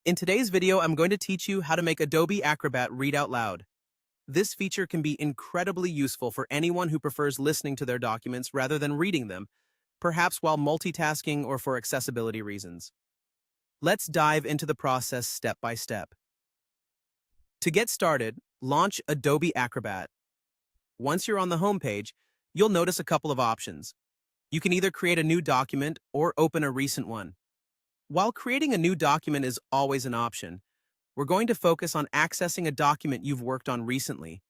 In today's video, I'm going to teach you how to make Adobe Acrobat read out loud. This feature can be incredibly useful for anyone who prefers listening to their documents rather than reading them, perhaps while multitasking or for accessibility reasons. Let's dive into the process step by step. To get started, launch Adobe Acrobat. Once you're on the home page, you'll notice a couple of options. You can either create a new document or open a recent one. While creating a new document is always an option, we're going to focus on accessing a document you've worked on recently.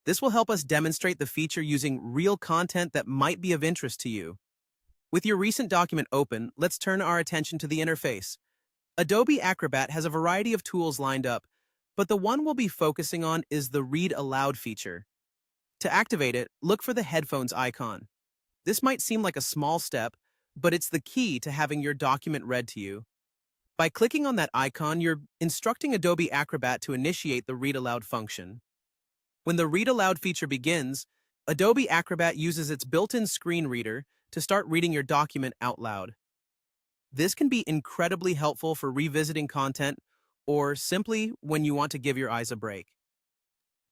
This will help us demonstrate the feature using real content that might be of interest to you. With your recent document open, let's turn our attention to the interface. Adobe Acrobat has a variety of tools lined up, but the one we'll be focusing on is the Read Aloud feature. To activate it, look for the headphones icon. This might seem like a small step, but it's the key to having your document read to you. By clicking on that icon, you're instructing Adobe Acrobat to initiate the Read Aloud function. When the Read Aloud feature begins, Adobe Acrobat uses its built-in screen reader to start reading your document out loud. This can be incredibly helpful for revisiting content or simply when you want to give your eyes a break.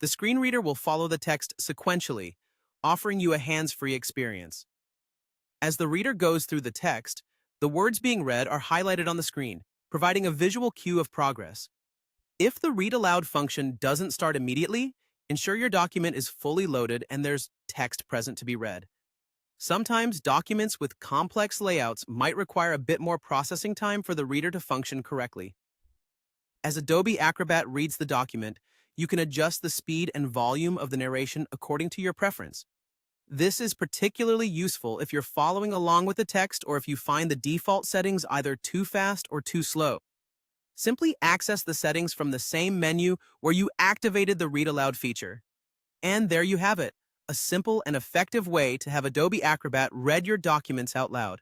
The screen reader will follow the text sequentially, offering you a hands-free experience. As the reader goes through the text, the words being read are highlighted on the screen, providing a visual cue of progress. If the Read Aloud function doesn't start immediately, ensure your document is fully loaded and there's text present to be read. Sometimes documents with complex layouts might require a bit more processing time for the reader to function correctly. As Adobe Acrobat reads the document, you can adjust the speed and volume of the narration according to your preference. This is particularly useful if you're following along with the text or if you find the default settings either too fast or too slow. Simply access the settings from the same menu where you activated the Read Aloud feature. And there you have it, a simple and effective way to have Adobe Acrobat read your documents out loud.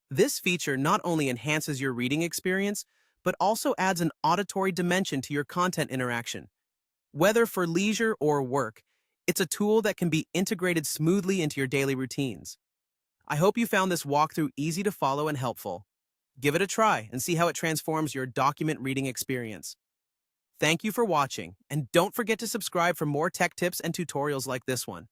This feature not only enhances your reading experience, but also adds an auditory dimension to your content interaction. Whether for leisure or work, it's a tool that can be integrated smoothly into your daily routines. I hope you found this walkthrough easy to follow and helpful. Give it a try and see how it transforms your document reading experience. Thank you for watching, and don't forget to subscribe for more tech tips and tutorials like this one.